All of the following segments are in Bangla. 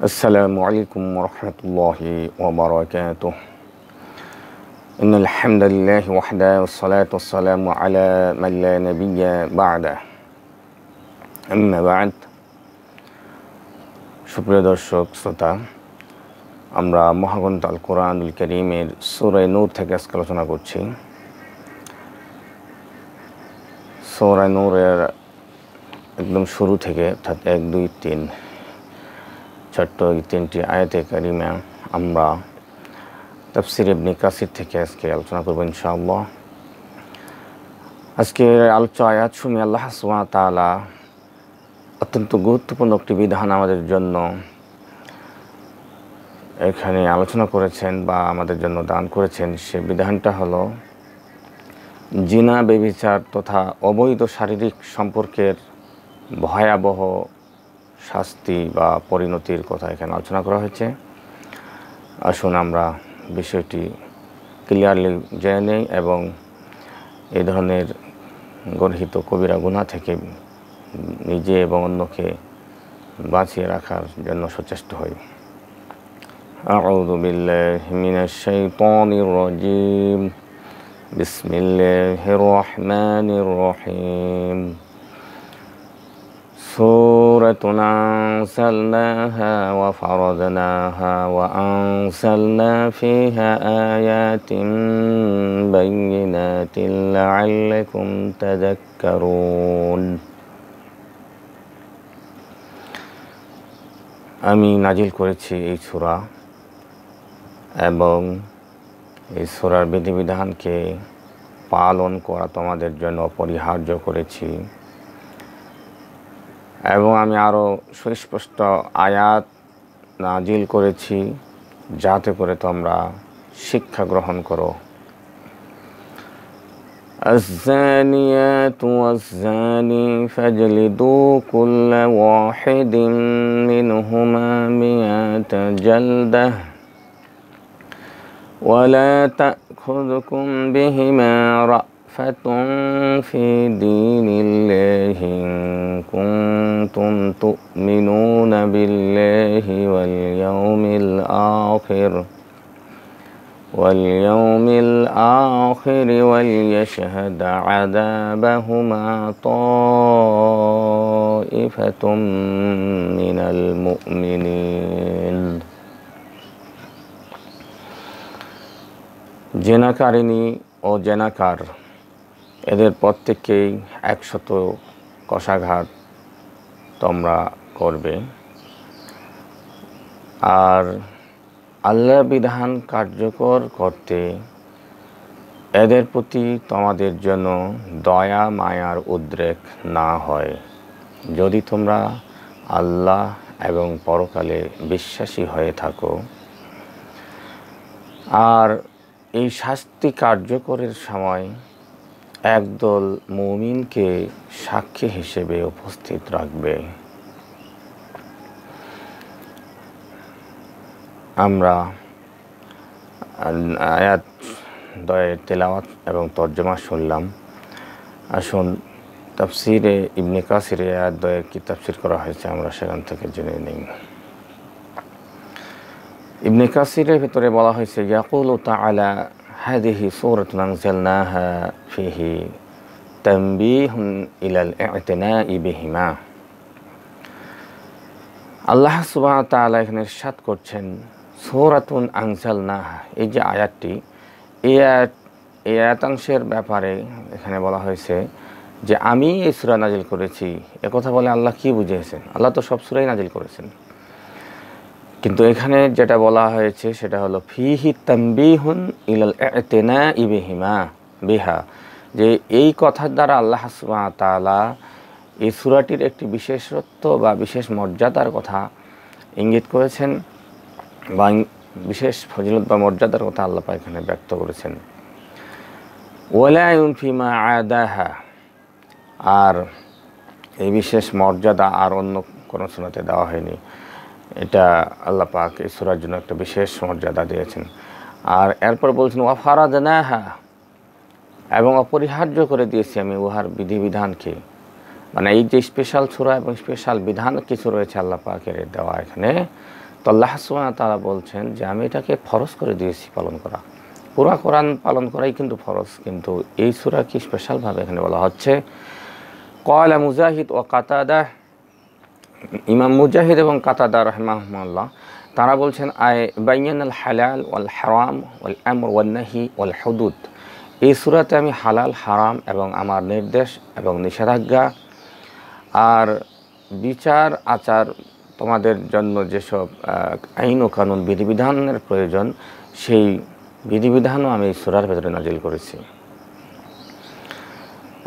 السلام عليكم ورحمة الله وبركاته. إن الحمد لله وحده والصلاة والسلام على من لا نبي بعده أما بعد. সুপ্রিয় দর্শক শ্রোতা, আমরা মহাগ্রন্থ আল কোরআনুল কারীমের সূরা নূর থেকে আজকে আলোচনা করছি। সূরা নূরের একদম শুরু থেকে অর্থাৎ 1, 2, 3 ছোট্ট এই 3টি আয়াতে কারিমা আমরা তাফসীর ইবনে কাসির থেকে আজকে আলোচনা করব ইনশাআল্লাহ। আজকে আলোচ্য আয়াত শুনে আল্লাহ সুবহানাহু ওয়া তাআলা অত্যন্ত গুরুত্বপূর্ণ একটি বিধান আমাদের জন্য এখানে আলোচনা করেছেন বা আমাদের জন্য দান করেছেন। সে বিধানটা হলো জিনা, ব্যভিচার তথা অবৈধ শারীরিক সম্পর্কের ভয়াবহ শাস্তি বা পরিণতির কথা এখানে আলোচনা করা হয়েছে। আসুন আমরা বিষয়টি ক্লিয়ারলি জেনে নেই এবং এই ধরনের গর্হিত কবিরা গুনাহ থেকে নিজে এবং অন্যকে বাঁচিয়ে রাখার জন্য সচেষ্ট হই। আউযু বিল্লাহি মিনাশ শাইতানির রাজীম। বিসমিল্লাহির রহমানির রহিম। سورة أنزلناها وفرضناها وأنزلنا فيها آيات بينات لعلكم تذكرون। আমি নাজিল করেছি এই সূরা এবং এই সূরার বিধিবিধানকে পালন করা তোমাদের জন্য অপরিহার্য করেছি এবং আমি আরও সুস্পষ্ট আয়াত নাজিল করেছি যাতে করে তোমরা শিক্ষা গ্রহণ করো। الزانيات والزاني فاجلدوا كل واحد منهما 100 جلدة ولا تأخذكم بهما رأفة في دين الله إن كنتم تؤمنون بالله واليوم الآخر وليشهد عذابهما طائفة من المؤمنين। জেনাকারিনী ও জেনাকার এদের প্রত্যেককেই 100 কষাঘাত তোমরা করবে। আর আল্লাহর বিধান কার্যকর করতে এদের প্রতি তোমাদের জন্য দয়া মায়ার উদ্রেক না হয়, যদি তোমরা আল্লাহ এবং পরকালে বিশ্বাসী হয়ে থাকো। আর এই শাস্তি কার্যকরের সময় একদল মুমিনকে সাক্ষী হিসেবে উপস্থিত রাখবে। আমরা আয়াত দয়ের তেলাওয়াত এবং তর্জমা শুনলাম। আসুন তাফসীরে ইবনে কাসিরে আয়াত দয়ের কি তাফসীর করা হয়েছে আমরা সেখান থেকে জেনে নিই। ইবনে কাসিরের ভিতরে বলা হয়েছে, ইয়াকুলু তাআলা হাযিহি সূরাতুন আনজালনাহা ফিহি তানবীহুন ইলাল ই'তিনাই বিহিমা। আল্লাহ সুবহানাহু ওয়া তাআলা এখানে ইরশাদ করছেন, সূরাতুন আনজালনাহা, এই যে আয়াতটি, এই আয়াতাংশের ব্যাপারে এখানে বলা হয়েছে যে আমি এই সূরা নাজিল করেছি। একথা বলে আল্লাহ কি বুঝিয়েছেন? আল্লাহ তো সব সূরাই নাজিল করেছেন, কিন্তু এখানে যেটা বলা হয়েছে সেটা হলো ফিহি তানবীহুন ইলাল ই'তিনাই বিহা, যে এই কথার দ্বারা আল্লাহ সুবহানাহু ওয়া তাআলা এই সূরাটির একটি বিশেষত্ব বা বিশেষ মর্যাদার কথা ইঙ্গিত করেছেন বা বিশেষ ফজিলত বা মর্যাদার কথা আল্লাহ পাক এখানে ব্যক্ত করেছেন। ওয়ালা ইউনফিমা আদাহা, আর এই বিশেষ মর্যাদা আর অন্য কোনো সূরাতে দেওয়া হয়নি। এটা আল্লাহ পাক এই সূরার জন্য একটা বিশেষ মর্যাদা দিয়েছেন। আর এরপর বলছেন ওয়া ফারাদনাহা, এবং অপরিহার্য করে দিয়েছি আমি উহার বিধিবিধানকে। মানে এই যে স্পেশাল সূরা এবং স্পেশাল বিধান কিছু রয়েছে আল্লাহ পাকের দেওয়া এখানে, তো আল্লাহ সুবহানাহু ওয়া তাআলা বলছেন যে আমি এটাকে ফরজ করে দিয়েছি পালন করা। পুরা কোরআন পালন করাই কিন্তু ফরজ, কিন্তু এই সূরা কি স্পেশালভাবে এখানে বলা হচ্ছে। ক্বালা মুজাহিদ ওয়া কাতাদা, ইমাম মুজাহিদ এবং কাতাদা রাহিমাহুমুল্লাহ তারা বলছেন বাইয়ানাল হালাল ওয়াল হারাম ওয়াল আমর ওয়ান নাহি ওয়াল হুদুদ, এই সূরাতে আমি হালাল হারাম এবং আমার নির্দেশ এবং নিষেধাজ্ঞা আর বিচার আচার তোমাদের জন্য যেসব আইন ও কানুন বিধিবিধানের প্রয়োজন সেই বিধিবিধানও আমি এই সূরার ভেতরে নাজিল করেছি।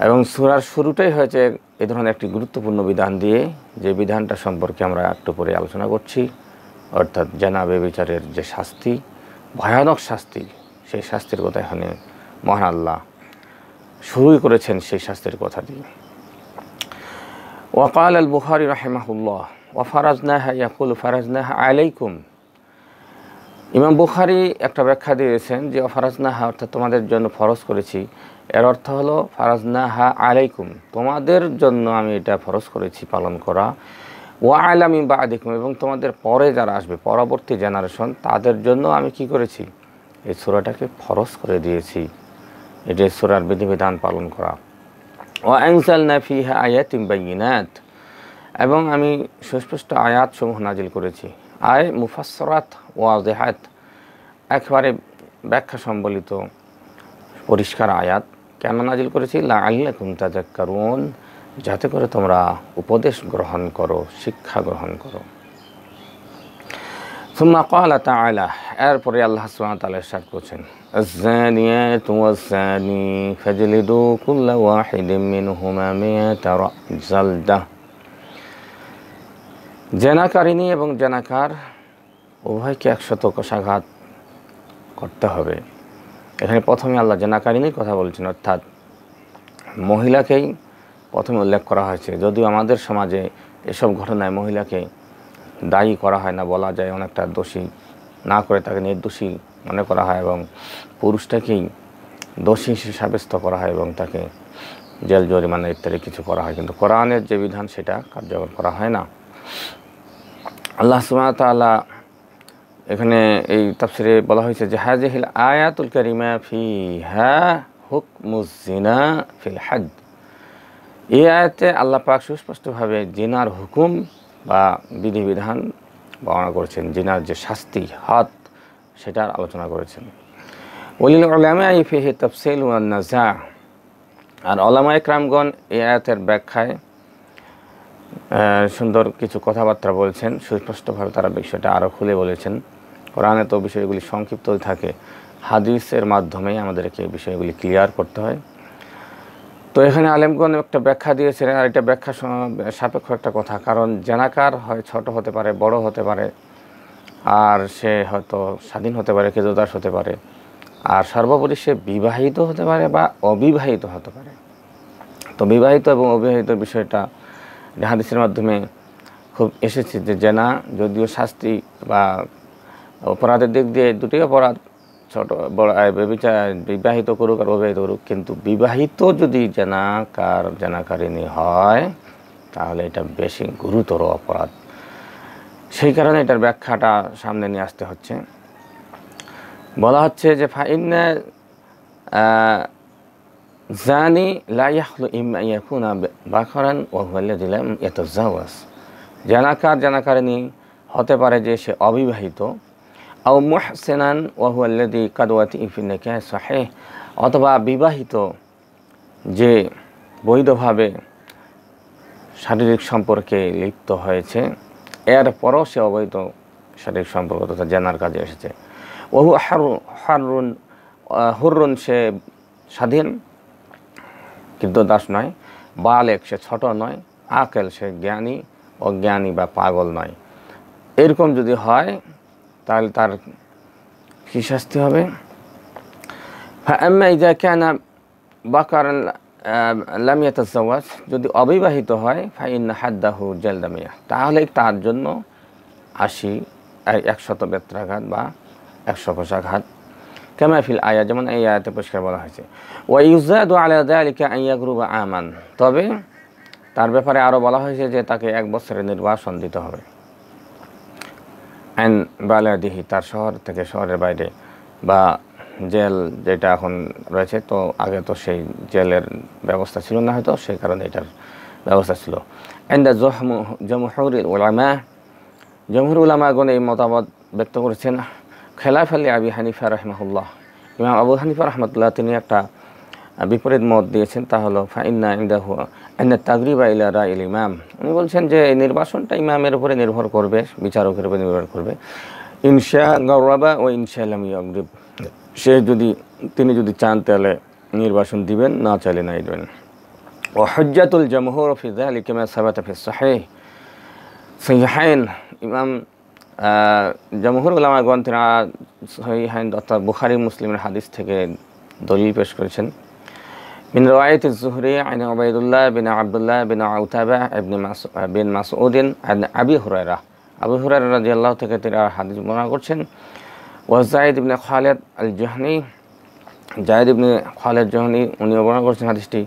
এবং সূরার শুরুটাই হয়েছে এই ধরনের একটি গুরুত্বপূর্ণ বিধান দিয়ে, যে বিধানটা সম্পর্কে আমরা একটু পরে আলোচনা করছি, অর্থাৎ জেনা ব্যভিচারের যে শাস্তি, ভয়ানক শাস্তি, সেই শাস্তির কথা এখানে মহান আল্লাহ শুরুই করেছেন সেই শাস্তির কথা দিয়ে। ওয়াকাল আল বুখারী রাহিমাহুল্লাহ ওয়া ফারাজনাহা ইয়াকুলু ফারাজনাহা আলাইকুম, ইমাম বুখারী একটা ব্যাখ্যা দিয়েছেন যে ফারাজনাহা অর্থাৎ তোমাদের জন্য ফরজ করেছি, এর অর্থ হলো ফারাজনাহা আলাইকুম, তোমাদের জন্য আমি এটা ফরজ করেছি পালন করা, ওয়া আলা মিন বা'দিকুম, এবং তোমাদের পরে যারা আসবে পরবর্তী জেনারেশন তাদের জন্য আমি কি করেছি, এই সূরাটাকে ফরজ করে দিয়েছি, এটা সূরার বিধিবিধান পালন করা। ওয়া আনজালনা ফিহা আয়াতিন বাইয়িনাত, এবং আমি সুস্পষ্ট আয়াত সমূহ নাজিল করেছি, আয় মুফাসসারাত ওয়াজিহাত, একেবারে ব্যাখ্যা সম্বলিত পরিষ্কার আয়াত। কেন নাজিল করেছি? লাআল্লাকুম তাযাক্কারুন, যাতে করে তোমরা উপদেশ গ্রহণ করো, শিক্ষা গ্রহণ করো। সুম্মা ক্বালা তাআলা, এরপরে আল্লাহ সুবহানাহু ওয়া তাআলা ইরশাদ করছেন আয-যানিয়াতু ওয়াজ-যানি ফাজলিদু কুল্লা ওয়াহিদিম মিনহুমা মিয়াতা জালদা, জেনাকারিনী এবং জেনাকার উভয়কে 100 কষাঘাত করতে হবে। এখানে প্রথমে আল্লাহ জেনাকারিনীর কথা বলছেন, অর্থাৎ মহিলাকেই প্রথমে উল্লেখ করা হয়েছে। যদিও আমাদের সমাজে এসব ঘটনায় মহিলাকে দায়ী করা হয় না, বলা যায় অনেকটা দোষী না করে তাকে নির্দোষী মনে করা হয় এবং পুরুষটাকেই দোষী হিসেবে সাব্যস্ত করা হয় এবং তাকে জেল জরিমানা ইত্যাদি কিছু করা হয়, কিন্তু কোরআনের যে বিধান সেটা কার্যকর করা হয় না। আল্লাহ সুবহানাহু ওয়া তাআলা এখানে এই তাফসিরে বলা হয়েছে যে হাযিহিল আয়াতুল কারিমা ফিহা হুকমুজ জিনা ফিল হাদ, এই আয়াতে আল্লাহ পাক সুস্পষ্টভাবে জিনার হুকুম বা বিধিবিধান বর্ণনা করেছেন, জিনার যে শাস্তি হাদ সেটার আলোচনা করেছেন। ওয়ালিল উলামা ফিহি তাফসিল ওয়ান নাযা, আর উলামায়ে কেরামগণ এই আয়াতের ব্যাখ্যায় সুন্দর কিছু কথাবার্তা বলছেন, সুস্পষ্টভাবে তারা বিষয়টা আরও খুলে বলেছেন। কোরআনে তো বিষয়গুলি সংক্ষিপ্ত থাকে, হাদিসের মাধ্যমেই আমাদেরকে এই বিষয়গুলি ক্লিয়ার করতে হয়। তো এখানে আলেমগণ একটা ব্যাখ্যা দিয়েছেন, আর এটা ব্যাখ্যা সাপেক্ষ একটা কথা, কারণ জেনাকার হয় ছোট হতে পারে, বড় হতে পারে, আর সে হয়তো স্বাধীন হতে পারে, ক্রীতদাস হতে পারে, আর সর্বোপরি সে বিবাহিত হতে পারে বা অবিবাহিত হতে পারে। তো বিবাহিত এবং অবিবাহিত বিষয়টা হাদিসের মাধ্যমে খুব এসেছে যে জেনা যদিও শাস্তি বা অপরাধের দিক দিয়ে দুটি অপরাধ, ছোট বড় বিবাহিত করুক আর অবিবাহিত করুক, কিন্তু বিবাহিত যদি জেনাকারিনী হয় তাহলে এটা বেশি গুরুতর অপরাধ। সেই কারণে এটার ব্যাখ্যাটা সামনে নিয়ে আসতে হচ্ছে। বলা হচ্ছে যে ফাইন্না জানি লা ইয়াখলু ইম্মা ইয়াকুনা বাকরান ওয়া হুয়া আল্লাযী লাম ইয়াতাযাওয়াজ, জেনাকারিনী হতে পারে যে সে অবিবাহিত, আও মুহসিনান ওয়া হুয়া আল্লাযী কাদ ওয়াতিআ ফি নিকাহ সাহিহ, অথবা বিবাহিত যে বৈধভাবে শারীরিক সম্পর্কে লিপ্ত হয়েছে এরপরও সে অবৈধ শারীরিক সম্পর্ক তথা জেনার কাজে এসেছে। ওয়া হুয়া হুররুন, সে স্বাধীন কিন্তু দাস নয়, বালেক সে ছোট নয়, আকেল সে জ্ঞানী, অজ্ঞানী বা পাগল নয়। এরকম যদি হয় তাহলে তার কী শাস্তি হবে? ফাআম্মা ইযা কানা বাকারান লাম ইয়াতাযাওয়াজ, যদি অবিবাহিত হয়, ফাইন্না হাদ্দাহু জালদা মিয়া, তাহলে তার জন্য 100 বেত্রাঘাত বা 100 কষাঘাত। কামা ফিল আয়া, যেমন এই আয়াতে পরিষ্কার বলা হয়েছে। ওয়া ইউযাদু আলা যালিকা আন ইয়াগরুবা আমান, তবে তার ব্যাপারে আরও বলা হয়েছে যে তাকে 1 বছরের নির্বাসন দিতে হবে। আইন বালাদিহি, তার শহর থেকে শহরের বাইরে, বা জেল যেটা এখন রয়েছে, তো আগে তো সেই জেলের ব্যবস্থা ছিল না হয়তো, সেই কারণে এটার ব্যবস্থা ছিল। এন্ডা জমহুরুল উলামা, জমহুর উলামাগণ এই মতামত ব্যক্ত করেছেন খেলাফ আলী আবি হানিফা রহমাহুল্লাহ, ইমাম আবু হানিফা রহমতুল্লাহ তিনি একটা বিপরীত মত দিয়েছেন, তা হলো ফাইন্না ইনদাহু আন্না তাগরিবা ইলা রাইল ইমাম। উনি বলছেন যে এই নির্বাচনটা ইমামের উপরে নির্ভর করবে, বিচারকের উপরে নির্ভর করবে। ইনশা গৌরবা ও ইনশা লাম ইয়াগরিব, তিনি যদি চান তাহলে নির্বাচন দিবেন, না চাইলে নাই দিবেন। ও হুজ্জাতুল জমহুর ফি যালিকা মা সাবাতা ফি সহিহাইন, ইমাম জমহুর উলামাগণ তিনি সহিহাইন অর্থাৎ বুখারী মুসলিমের হাদিস থেকে দলিল পেশ করেছেন। মিন রাওয়ায়াত az-Zuhri আন উবাইদুল্লাহ বিন আব্দুল্লাহ বিন উতাবা বিন মাসউদ আন আবি হুরায়রা, আবু হুরায়রা রাদিয়াল্লাহু থেকে তিনি হাদিস বর্ণনা করছেন। ওয়া যায়েদ ইবনে খালিদ আল-জুহনি, যায়েদ ইবনে খালিদ জুহনি উনি বর্ণনা করছেন হাদিসটি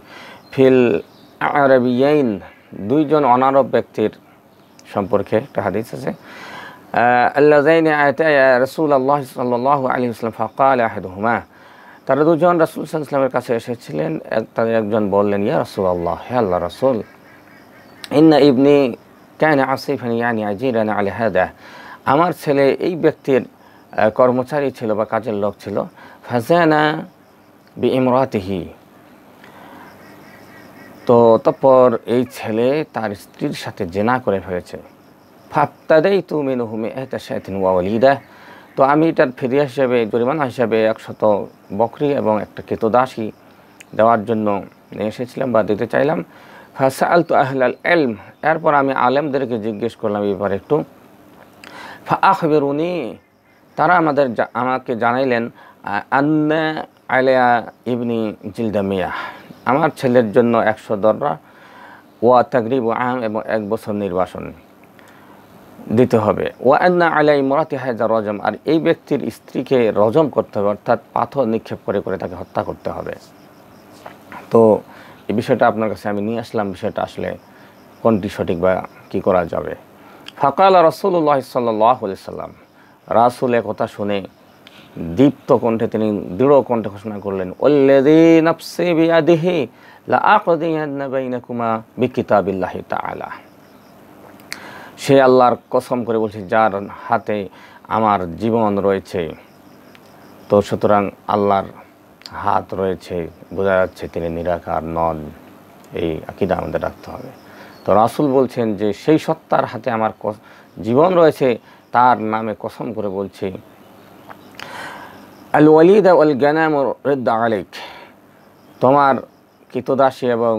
ফিল আরাবিয়াইন, দুইজন অনারব ব্যক্তির সম্পর্কে একটা হাদিস আছে। আল্লাযাইনি আতায়া রাসূলুল্লাহ সাল্লাল্লাহু আলাইহি ওয়াসাল্লাম ফাকাল আহাদুহুমা, তারা দুজন রাসূল সাল্লাল্লাহু আলাইহি ওয়াসাল্লামের কাছে এসেছিলেন, তাদের একজন বললেন ইয়া রাসূলুল্লাহ, হে আল্লাহর রাসূল, ইন্না ইবনি কানা আসিফান ইয়ানি আজিরান আলা হাদা, আমার ছেলে এই ব্যক্তির কর্মচারী ছিল বা কাজের লোক ছিল। ফাজানা বিইমরাতিহি, তো তারপর এই ছেলে তার স্ত্রীর সাথে জেনা করে ফেলেছে। ফাবতাদাইতু মিনহু মিআতা শাতিন ওয়া ওয়ালিদা, তো আমি এটার ফিরিয়া হিসেবে, জরিমানা হিসাবে 100 বকরি এবং একটা ক্রীতদাসী দেওয়ার জন্য নিয়ে এসেছিলাম বা দিতে চাইলাম। ফাসাআলতু আহলাল ইলম, এরপর আমি আলেমদেরকে জিজ্ঞেস করলাম এই ব্যাপারে একটু। ফাআখবিরুনি, তারা আমাকে জানাইলেন আন্না আলিয়া ইবনি জিলদামিয়া, আমার ছেলের জন্য 100 দররা, ওয়া তাগরিবু আম, এবং 1 বছর নির্বাসন দিতে হবে। ওয়া আন্না আলা ইমরাতি হাযা রজম, আর এই ব্যক্তির স্ত্রীকে রজম করতে হবে, অর্থাৎ পাথর নিক্ষেপ করে করে তাকে হত্যা করতে হবে। তো এই বিষয়টা আপনার কাছে আমি নিয়ে আসলাম, বিষয়টা আসলে কোনটি সঠিক বা কী করা যাবে। ফাকালা রাসূলুল্লাহ সাল্লাল্লাহু আলাইহি ওয়াসাল্লাম, রাসূলের কথা শুনে দীপ্ত কণ্ঠে তিনি দৃঢ় কণ্ঠে ঘোষণা করলেন, ওয়াল্লাযী নাফসি বিয়াদিহি লা আকদিয়ান্না বাইনাকুমা বিকিতাবিল্লাহি তাআলা, সে আল্লাহর কসম করে বলছে যার হাতে আমার জীবন রয়েছে, তো সুতরাং আল্লাহর হাত রয়েছে, বোঝা যাচ্ছে তিনি নিরাকার নন, এই আকীদা আমাদের রাখতে হবে। তো রাসূল বলছেন যে সেই সত্তার হাতে আমার জীবন রয়েছে, তার নামে কসম করে বলছি, আল ওয়ালিদা ওয়াল গানাম রিদ্দা আলাইক, তোমার ক্রীতদাসী এবং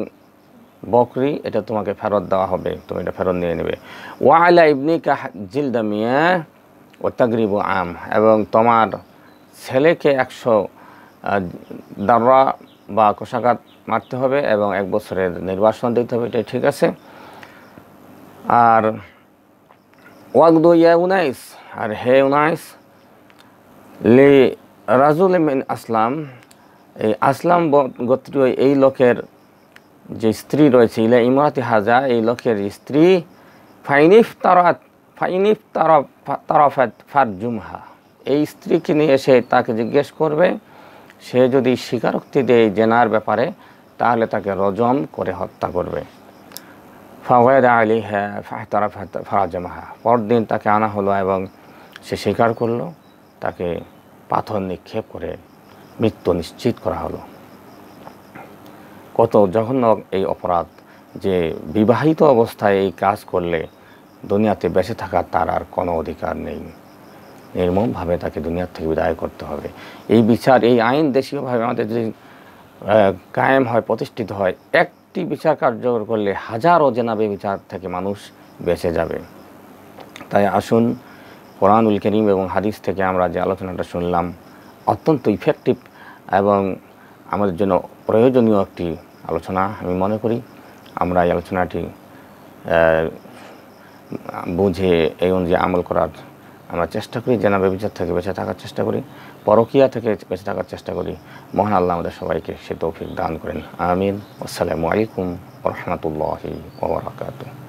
বকরি এটা তোমাকে ফেরত দেওয়া হবে, তুমি এটা ফেরত নিয়ে নেবে। ওয়া আলা ইবনিকা জিলদামিয়া ওয়া তাগরিবু আম, এবং তোমার ছেলেকে 100 দাররা বা কোষাঘাত মারতে হবে এবং 1 বছরের নির্বাসন দিতে হবে, এটা ঠিক আছে। আর ওয়াগদু ইয়া উনাইস, আর হে উনাইস, লি রাজুল মিন আসলাম, এই আসলাম গোত্রীয় এই লোকের যে স্ত্রী রয়েছে, ইলা ইমরাতি হাজা, এই লোকের স্ত্রী, ফাইনিফ তারাফাত ফারজুমহা, এই স্ত্রীকে নিয়ে এসে তাকে জিজ্ঞেস করবে, সে যদি স্বীকারোক্তি দেয় জেনার ব্যাপারে, তাহলে তাকে রজম করে হত্যা করবে। ফাওয়াদা আলাইহা ফাহতারাফাত ফারাজামাহা, পরদিন তাকে আনা হলো এবং সে স্বীকার করলো, তাকে পাথর নিক্ষেপ করে মৃত্যু নিশ্চিত করা হলো। কত জঘন্য এই অপরাধ, যে বিবাহিত অবস্থায় এই কাজ করলে দুনিয়াতে বেঁচে থাকার তার আর কোনো অধিকার নেই, নির্মমভাবে তাকে দুনিয়ার থেকে বিদায় করতে হবে। এই বিচার, এই আইন দেশীয়ভাবে আমাদের যদি কায়েম হয়, প্রতিষ্ঠিত হয়, একটি বিচার কার্যকর করলে হাজারো জেনাবে বিচার থেকে মানুষ বেঁচে যাবে। তাই আসুন কোরআনুল কারীম এবং হাদিস থেকে আমরা যে আলোচনাটা শুনলাম, অত্যন্ত ইফেক্টিভ এবং আমাদের জন্য প্রয়োজনীয় একটি আলোচনা আমি মনে করি। আমরা এই আলোচনাটি বুঝে এই অনুযায়ী আমল করার আমরা চেষ্টা করি, জেনাবে বিচার থেকে বেঁচে থাকার চেষ্টা করি, পরকীয়া থেকে বেঁচে থাকার চেষ্টা করি। মহান আল্লাহ আমাদের সবাইকে সে তৌফিক দান করেন। আমিন। আসসালামু আলাইকুম ওয়া রাহমাতুল্লাহি ওয়া বারাকাতুহু।